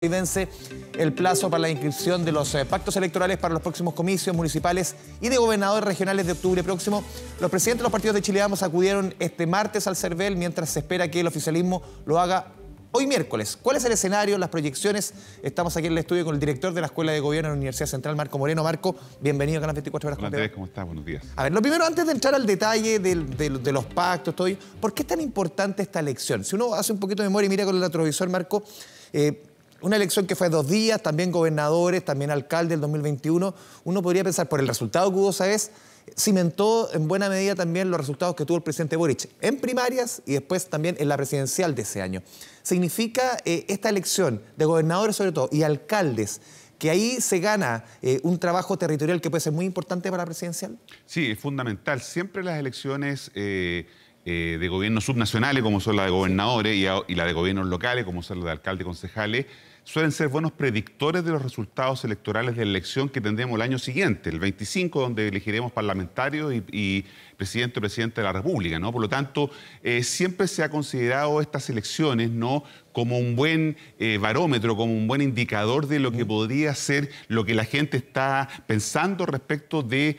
Y vence el plazo para la inscripción de los pactos electorales para los próximos comicios municipales y de gobernadores regionales de octubre próximo. Los presidentes de los partidos de Chile Vamos acudieron este martes al CERVEL, mientras se espera que el oficialismo lo haga hoy miércoles. ¿Cuál es el escenario, las proyecciones? Estamos aquí en el estudio con el director de la Escuela de Gobierno de la Universidad Central, Marco Moreno. Marco, bienvenido a Canal 24 Horas. Hola Andrés, ¿cómo estás? Buenos días. A ver, lo primero, antes de entrar al detalle de los pactos, ¿por qué es tan importante esta elección? Si uno hace un poquito de memoria y mira con el retrovisor, Marco, una elección que fue 2 días, también gobernadores, también alcalde del 2021. Uno podría pensar, por el resultado que hubo esa vez, cimentó en buena medida también los resultados que tuvo el presidente Boric en primarias y después también en la presidencial de ese año. ¿Significa esta elección de gobernadores sobre todo y alcaldes que ahí se gana un trabajo territorial que puede ser muy importante para la presidencial? Sí, es fundamental. Siempre las elecciones de gobiernos subnacionales, como son las de gobernadores, y las de gobiernos locales, como son las de alcaldes y concejales, suelen ser buenos predictores de los resultados electorales de la elección que tendremos el año siguiente, el 25, donde elegiremos parlamentarios y presidente o presidente de la República, ¿no? Por lo tanto, siempre se ha considerado estas elecciones, ¿no?, como un buen barómetro, como un buen indicador de lo que podría ser lo que la gente está pensando respecto de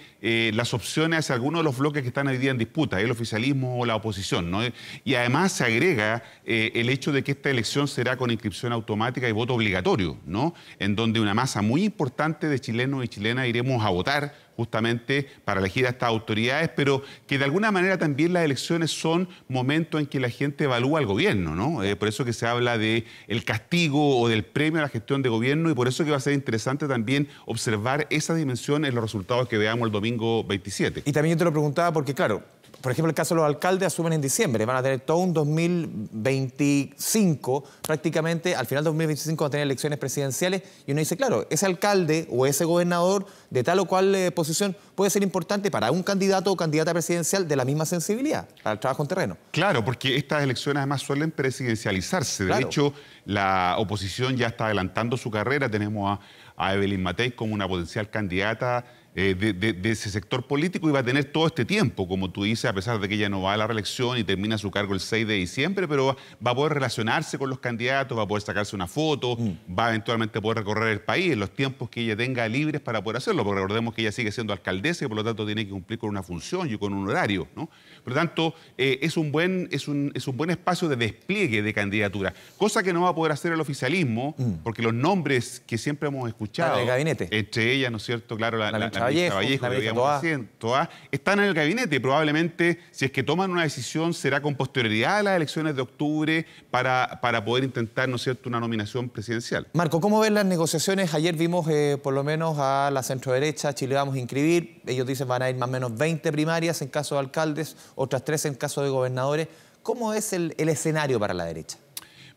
las opciones hacia algunos de los bloques que están hoy día en disputa, el oficialismo o la oposición, ¿no? Y además se agrega el hecho de que esta elección será con inscripción automática y voto obligatorio, ¿no?, en donde una masa muy importante de chilenos y chilenas iremos a votar justamente para elegir a estas autoridades, pero que de alguna manera también las elecciones son momentos en que la gente evalúa al gobierno, ¿no? Por eso que se habla de el castigo o del premio a la gestión de gobierno, y por eso que va a ser interesante también observar esa dimensión en los resultados que veamos el domingo 27. Y también yo te lo preguntaba porque, claro, por ejemplo, el caso de los alcaldes asumen en diciembre, van a tener todo un 2025, prácticamente al final de 2025 van a tener elecciones presidenciales, y uno dice, claro, ese alcalde o ese gobernador de tal o cual posición puede ser importante para un candidato o candidata presidencial de la misma sensibilidad, para el trabajo en terreno. Claro, porque estas elecciones además suelen presidencializarse. De hecho, la oposición ya está adelantando su carrera. Tenemos a Evelyn Matei como una potencial candidata de ese sector político, y va a tener todo este tiempo, como tú dices, a pesar de que ella no va a la reelección y termina su cargo el 6 de diciembre, pero va a poder relacionarse con los candidatos, va a poder sacarse una foto, va eventualmente a poder recorrer el país en los tiempos que ella tenga libres para poder hacerlo, porque recordemos que ella sigue siendo alcaldesa y por lo tanto tiene que cumplir con una función y con un horario, ¿no? Por lo tanto, es un buen espacio de despliegue de candidatura, cosa que no va a poder hacer el oficialismo, porque los nombres que siempre hemos escuchado, el gabinete, entre ellas, ¿no es cierto?, claro, la Vallejo, están en el gabinete, y probablemente, si es que toman una decisión, será con posterioridad a las elecciones de octubre para poder intentar, ¿no es cierto?, una nominación presidencial. Marco, ¿cómo ven las negociaciones? Ayer vimos por lo menos a la centroderecha, Chile Vamos a inscribir, ellos dicen van a ir más o menos 20 primarias en caso de alcaldes, otras 13 en caso de gobernadores. ¿Cómo es el escenario para la derecha?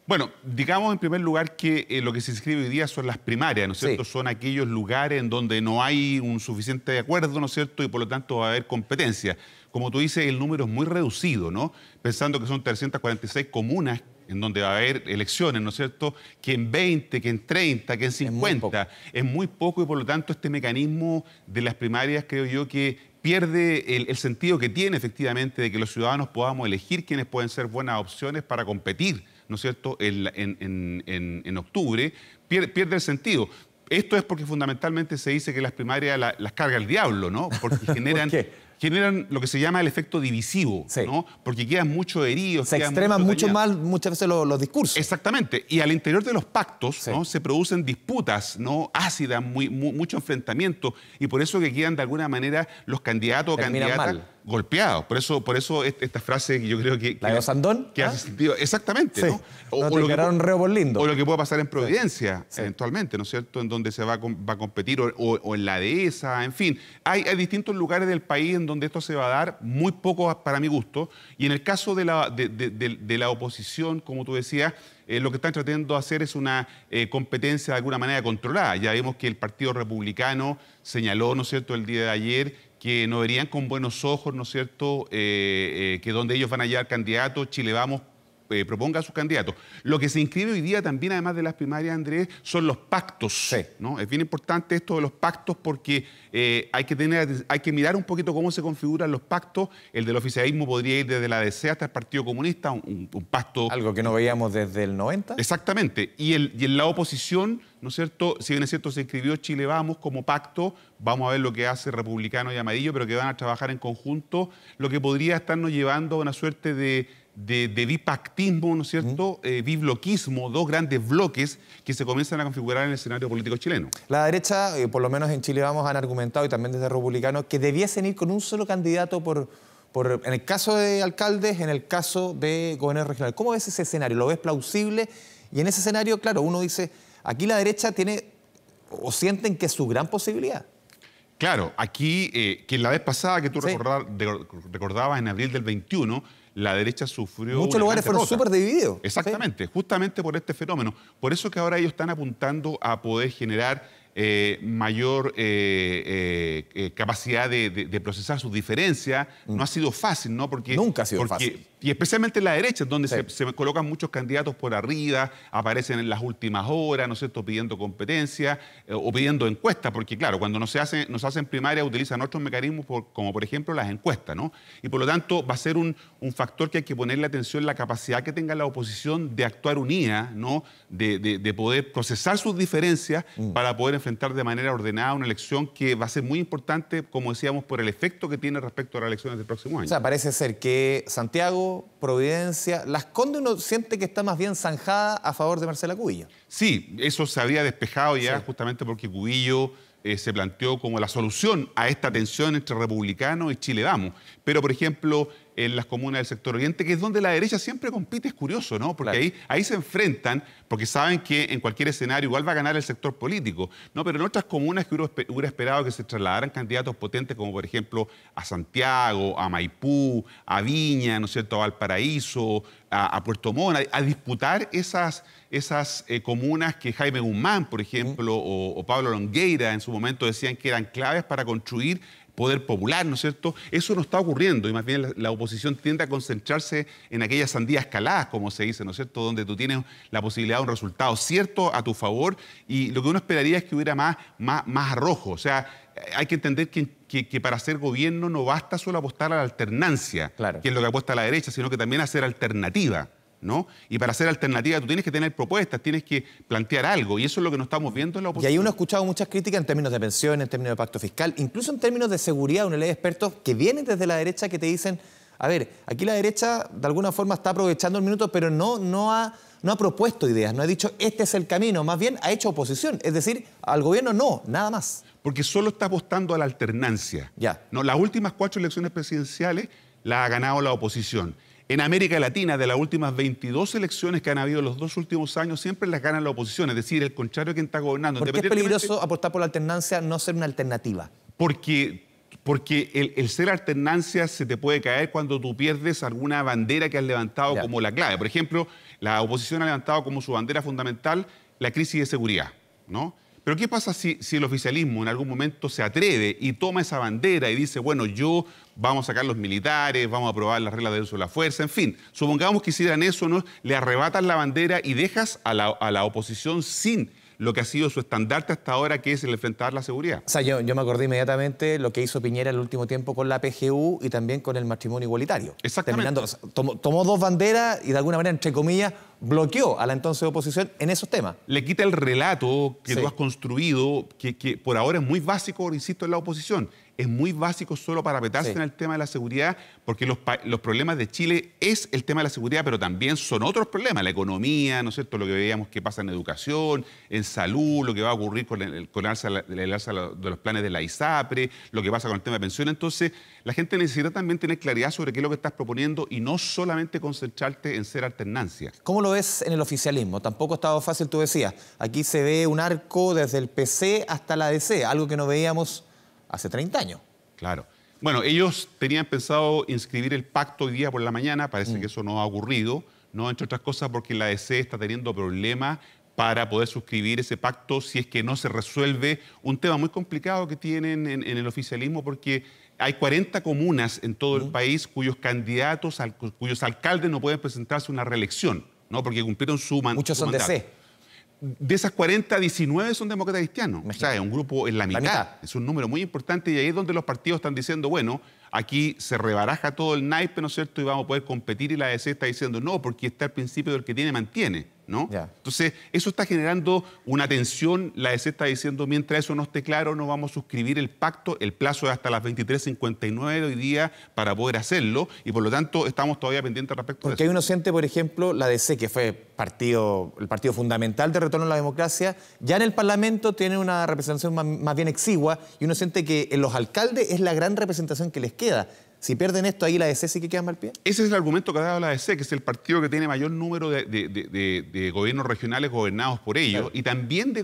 Bueno, digamos en primer lugar que lo que se inscribe hoy día son las primarias, ¿no es cierto? Sí. Son aquellos lugares en donde no hay un suficiente acuerdo, ¿no es cierto? Y por lo tanto va a haber competencia. Como tú dices, el número es muy reducido, ¿no? Pensando que son 346 comunas en donde va a haber elecciones, ¿no es cierto?, que en 20, que en 30, que en 50. Es muy poco, y por lo tanto este mecanismo de las primarias creo yo que pierde el sentido que tiene efectivamente de que los ciudadanos podamos elegir quiénes pueden ser buenas opciones para competir, ¿no es cierto?, en octubre, pierde el sentido. Esto es porque fundamentalmente se dice que las primarias las carga el diablo, ¿no? Porque generan... ¿Por qué? Generan lo que se llama el efecto divisivo, ¿no? Porque quedan muchos heridos. Se extreman muchas veces los discursos. Exactamente. Y al interior de los pactos, ¿no?, se producen disputas, ¿no?, ácidas, mucho enfrentamiento, y por eso que quedan de alguna manera los candidatos o candidatas golpeados. Por eso esta frase que yo creo que... ¿La de Osandón? Que hace sentido. Exactamente, ¿no? O lo que pueda pasar en Providencia, eventualmente, ¿no es cierto?, en donde se va a competir, o en la dehesa, en fin. Hay distintos lugares del país en donde esto se va a dar, muy poco para mi gusto, y en el caso de la oposición, como tú decías, lo que están tratando de hacer es una competencia de alguna manera controlada. Ya vimos que el Partido Republicano señaló, ¿no es cierto?, el día de ayer, que no verían con buenos ojos, ¿no es cierto?, que donde ellos van a llevar candidatos, Chile Vamos proponga a sus candidatos. Lo que se inscribe hoy día también, además de las primarias, Andrés, son los pactos. Sí. ¿No? Es bien importante esto de los pactos porque hay que mirar un poquito cómo se configuran los pactos. El del oficialismo podría ir desde la DC hasta el Partido Comunista, un pacto... Algo que no veíamos desde el 90. Exactamente. Y en la oposición, ¿no es cierto? Si bien es cierto, se inscribió Chile Vamos como pacto, vamos a ver lo que hace Republicano y Amarillo, pero que van a trabajar en conjunto, lo que podría estarnos llevando a una suerte de bipactismo, ¿no es cierto? Bibloquismo, dos grandes bloques que se comienzan a configurar en el escenario político chileno. La derecha, por lo menos en Chile Vamos, han argumentado, y también desde Republicano, que debiesen ir con un solo candidato en el caso de alcaldes, en el caso de gobernadores regionales. ¿Cómo ves ese escenario? ¿Lo ves plausible? Y en ese escenario, claro, uno dice, aquí la derecha tiene, o sienten que es su gran posibilidad. Claro, aquí, que la vez pasada que tú recordabas en abril del 21, la derecha sufrió... Muchos lugares fueron súper divididos. Exactamente, ¿sí? Justamente por este fenómeno. Por eso que ahora ellos están apuntando a poder generar mayor capacidad de procesar sus diferencias. No ha sido fácil, ¿no? Nunca ha sido fácil. Y especialmente en la derecha, donde sí. se colocan muchos candidatos por arriba, aparecen en las últimas horas, ¿no es cierto?, pidiendo competencia o pidiendo encuestas, porque claro, cuando nos hacen primaria utilizan otros mecanismos como por ejemplo las encuestas, ¿no? Y por lo tanto va a ser un factor que hay que ponerle atención, la capacidad que tenga la oposición de actuar unida, ¿no? De poder procesar sus diferencias para poder enfrentar de manera ordenada una elección que va a ser muy importante, como decíamos, por el efecto que tiene respecto a las elecciones del próximo año. O sea, parece ser que Santiago, Providencia, Las Condes, uno siente que está más bien zanjada a favor de Marcela Cubillo. Sí, eso se había despejado ya, sí. justamente porque Cubillo se planteó como la solución a esta tensión entre republicanos y Chile Vamos. Pero, por ejemplo, en las comunas del sector oriente, que es donde la derecha siempre compite, es curioso, ¿no? Porque claro, ahí se enfrentan, porque saben que en cualquier escenario igual va a ganar el sector político, ¿no? Pero en otras comunas que hubiera esperado que se trasladaran candidatos potentes, como por ejemplo a Santiago, a Maipú, a Viña, ¿no es cierto?, a Valparaíso, a Puerto Montt, a disputar esas comunas que Jaime Guzmán, por ejemplo, o Pablo Longueira en su momento decían que eran claves para construir poder popular, ¿no es cierto? Eso no está ocurriendo y más bien la oposición tiende a concentrarse en aquellas sandías caladas, como se dice, ¿no es cierto?, donde tú tienes la posibilidad de un resultado cierto a tu favor y lo que uno esperaría es que hubiera más arrojo. O sea, hay que entender que para hacer gobierno no basta solo apostar a la alternancia, claro, que es lo que apuesta la derecha, sino que también hacer alternativa, ¿no? Y para hacer alternativa tú tienes que tener propuestas, tienes que plantear algo, y eso es lo que no estamos viendo en la oposición. Y ahí uno ha escuchado muchas críticas en términos de pensiones, en términos de pacto fiscal, incluso en términos de seguridad. Uno lee expertos que vienen desde la derecha que te dicen, a ver, aquí la derecha de alguna forma está aprovechando el minuto, pero no ha propuesto ideas, no ha dicho este es el camino, más bien ha hecho oposición, es decir, al gobierno no, nada más. Porque solo está apostando a la alternancia. Ya. No, las últimas 4 elecciones presidenciales las ha ganado la oposición. En América Latina, de las últimas 22 elecciones que han habido en los 2 últimos años, siempre las gana la oposición, es decir, el contrario de quien está gobernando. ¿Por qué es peligroso apostar por la alternancia, no ser una alternativa? Porque el ser alternancia se te puede caer cuando tú pierdes alguna bandera que has levantado como la clave. Por ejemplo, la oposición ha levantado como su bandera fundamental la crisis de seguridad, ¿no? Pero ¿qué pasa si el oficialismo en algún momento se atreve y toma esa bandera y dice, bueno, vamos a sacar los militares, vamos a aprobar las reglas de uso de la fuerza, en fin, supongamos que hicieran eso, ¿no? Le arrebatan la bandera y dejas a la oposición sin lo que ha sido su estandarte hasta ahora, que es el enfrentar la seguridad. O sea, yo me acordé inmediatamente lo que hizo Piñera en el último tiempo con la PGU y también con el matrimonio igualitario. Exactamente. Tomó 2 banderas y de alguna manera, entre comillas, bloqueó a la entonces oposición en esos temas. Le quita el relato que tú has construido, que por ahora es muy básico, insisto, en la oposición. Es muy básico solo para petarse en el tema de la seguridad, porque los problemas de Chile es el tema de la seguridad, pero también son otros problemas, la economía, ¿no es cierto?, lo que veíamos que pasa en educación, en salud, lo que va a ocurrir con el alza de los planes de la ISAPRE, lo que pasa con el tema de pensiones. Entonces, la gente necesita también tener claridad sobre qué es lo que estás proponiendo y no solamente concentrarte en ser alternancia. ¿Cómo lo ves en el oficialismo? Tampoco ha estado fácil, tú decías. Aquí se ve un arco desde el PC hasta la DC, algo que no veíamos hace 30 años. Claro. Bueno, ellos tenían pensado inscribir el pacto hoy día por la mañana, parece que eso no ha ocurrido, ¿no? Entre otras cosas porque la DC está teniendo problemas para poder suscribir ese pacto si es que no se resuelve un tema muy complicado que tienen en el oficialismo, porque hay 40 comunas en todo el país cuyos candidatos, cuyos alcaldes no pueden presentarse a una reelección, ¿no? Porque cumplieron su mandato. Muchos son DC. De esas 40, 19 son demócratas cristianos. Imagínate. O sea, es un grupo en la mitad. Es un número muy importante y ahí es donde los partidos están diciendo, bueno, aquí se rebaraja todo el naipe, ¿no es cierto? Y vamos a poder competir y la DC está diciendo, no, porque está el principio del que tiene, mantiene, ¿no? Ya. Entonces, eso está generando una tensión. La DC está diciendo, mientras eso no esté claro, no vamos a suscribir el pacto. El plazo es hasta las 23:59 de hoy día para poder hacerlo y por lo tanto estamos todavía pendientes respecto Porque de ahí eso. uno siente, por ejemplo, la DC, que fue el partido fundamental de retorno a la democracia, ya en el Parlamento tiene una representación más bien exigua y uno siente que en los alcaldes es la gran representación que les queda. Si pierden esto, ahí la DC sí que queda mal pie. Ese es el argumento que ha dado la DC, que es el partido que tiene mayor número de gobiernos regionales gobernados por ellos, Claro. y también de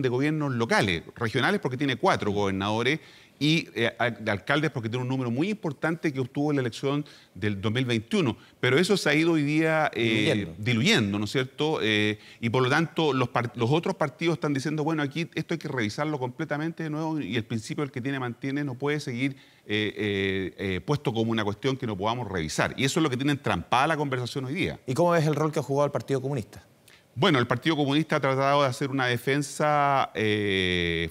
gobiernos locales, regionales porque tiene 4 gobernadores y de alcaldes porque tiene un número muy importante que obtuvo en la elección del 2021. Pero eso se ha ido hoy día diluyendo, ¿no es cierto? Y por lo tanto los otros partidos están diciendo, bueno, aquí esto hay que revisarlo completamente de nuevo y el principio del que tiene mantiene no puede seguir puesto como una cuestión que no podamos revisar. Y eso es lo que tiene entrampada la conversación hoy día. ¿Y cómo ves el rol que ha jugado el Partido Comunista? Bueno, el Partido Comunista ha tratado de hacer una defensa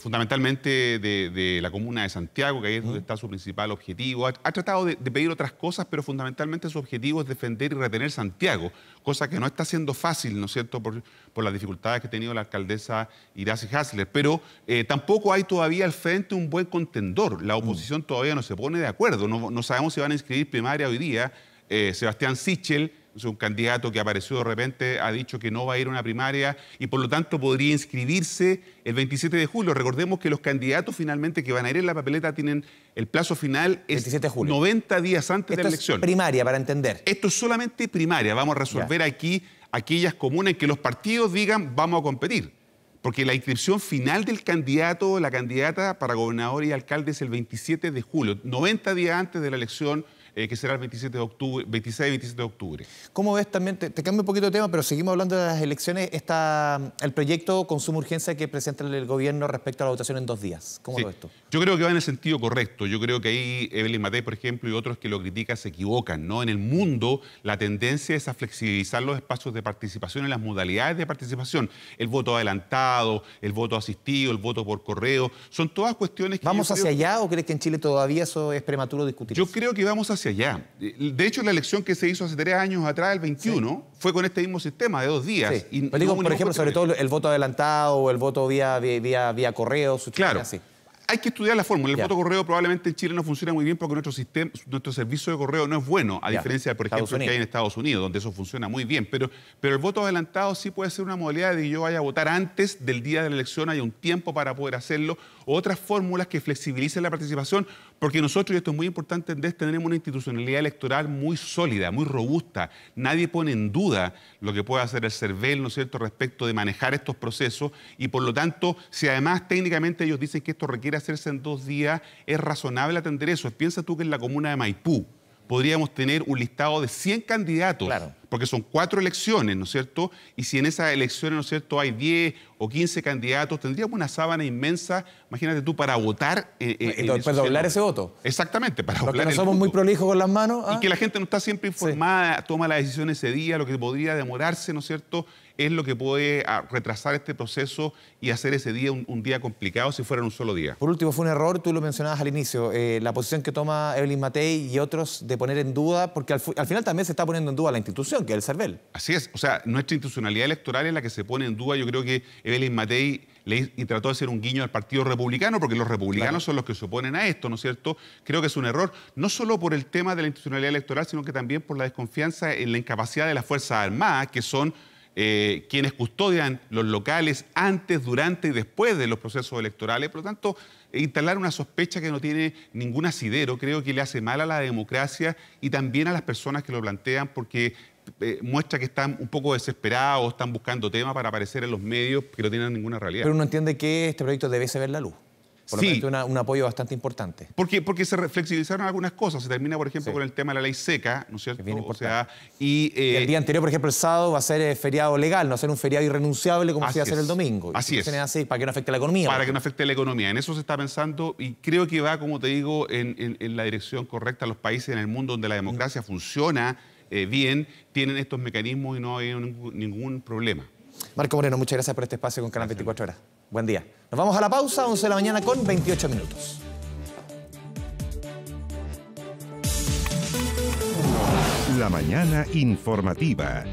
fundamentalmente de la comuna de Santiago, que ahí es donde está su principal objetivo. Ha tratado de pedir otras cosas, pero fundamentalmente su objetivo es defender y retener Santiago, cosa que no está siendo fácil, ¿no es cierto?, por las dificultades que ha tenido la alcaldesa Iracy Hasler. Pero tampoco hay todavía al frente un buen contendor. La oposición todavía no se pone de acuerdo. No sabemos si van a inscribir primaria hoy día. Sebastián Sichel, es un candidato que apareció de repente, ha dicho que no va a ir a una primaria y por lo tanto podría inscribirse el 27 de julio. Recordemos que los candidatos finalmente que van a ir en la papeleta tienen el plazo final es 27 de julio. 90 días antes de la Esto elección. es primaria, para entender. Esto es solamente primaria. Vamos a resolver aquí aquellas comunas en que los partidos digan vamos a competir. Porque la inscripción final del candidato o la candidata para gobernador y alcalde es el 27 de julio, 90 días antes de la elección, que será el 27 de octubre, 26 y 27 de octubre. ¿Cómo ves también? Te cambio un poquito de tema, pero seguimos hablando de las elecciones. Está el proyecto Consumo Urgencia que presenta el gobierno respecto a la votación en 2 días. ¿Cómo Sí. lo ves tú? Yo creo que va en el sentido correcto. Yo creo que ahí Evelyn Matei, por ejemplo, y otros que lo critican se equivocan, ¿no? En el mundo la tendencia es a flexibilizar los espacios de participación en las modalidades de participación. El voto adelantado, el voto asistido, el voto por correo, son todas cuestiones que... ¿Vamos hacia allá o crees que en Chile todavía eso es prematuro discutir? Yo creo que vamos hacia allá. De hecho, la elección que se hizo hace 3 años atrás, el 21, fue con este mismo sistema de 2 días. Sí. Y Pero digo, no por ejemplo, sobre todo el voto adelantado o el voto vía correo. Claro. Así. Hay que estudiar la fórmula. El Ya. voto correo probablemente en Chile no funciona muy bien porque nuestro servicio de correo no es bueno, a Ya. diferencia, por ejemplo, que hay en Estados Unidos, donde eso funciona muy bien. Pero el voto adelantado sí puede ser una modalidad de que yo vaya a votar antes del día de la elección, haya un tiempo para poder hacerlo, o otras fórmulas que flexibilicen la participación, porque nosotros, y esto es muy importante entender, tenemos una institucionalidad electoral muy sólida, muy robusta. Nadie pone en duda lo que puede hacer el CERVEL, ¿no es cierto?, respecto de manejar estos procesos, y por lo tanto, si además técnicamente ellos dicen que esto requiere hacerse en 2 días, es razonable atender eso. Piensa tú que en la comuna de Maipú podríamos tener un listado de 100 candidatos, Claro. porque son 4 elecciones, ¿no es cierto? Y si en esas elecciones, ¿no es cierto?, hay 10 o 15 candidatos, tendríamos una sábana inmensa, imagínate tú, para votar. Y después doblar ese voto. Exactamente, para Los que doblar no el somos voto. muy prolijos con las manos. Y que la gente no está siempre informada, toma la decisión ese día, lo que podría demorarse, ¿no es cierto?, es lo que puede retrasar este proceso y hacer ese día un día complicado si fuera en un solo día. Por último, fue un error, tú lo mencionabas al inicio, la posición que toma Evelyn Matei y otros de poner en duda, porque al final también se está poniendo en duda la institución, que es el CERVEL. Así es, o sea, nuestra institucionalidad electoral es la que se pone en duda. Yo creo que Evelyn Matei y trató de hacer un guiño al Partido Republicano, porque los republicanos son los que se oponen a esto, ¿no es cierto? Creo que es un error, no solo por el tema de la institucionalidad electoral, sino que también por la desconfianza en la incapacidad de las Fuerzas Armadas, que son quienes custodian los locales antes, durante y después de los procesos electorales. Por lo tanto, instalar una sospecha que no tiene ningún asidero creo que le hace mal a la democracia y también a las personas que lo plantean, porque muestra que están un poco desesperados, están buscando temas para aparecer en los medios que no tienen ninguna realidad. Pero uno entiende que este proyecto debiese ver la luz. Por lo menos un apoyo bastante importante. Porque se flexibilizaron algunas cosas. Se termina, por ejemplo, con el tema de la ley seca, ¿no es cierto? O sea, el día anterior, por ejemplo, el sábado va a ser feriado legal, no va a ser un feriado irrenunciable como se iba a hacer el domingo. Así es. Así, para que no afecte la economía. Para que no afecte la economía. En eso se está pensando y creo que va, como te digo, en la dirección correcta. Los países en el mundo donde la democracia funciona bien tienen estos mecanismos y no hay ningún problema. Marco Moreno, muchas gracias por este espacio con Canal 24 Horas. Buen día. Nos vamos a la pausa, 11 de la mañana con 28 minutos. La mañana informativa.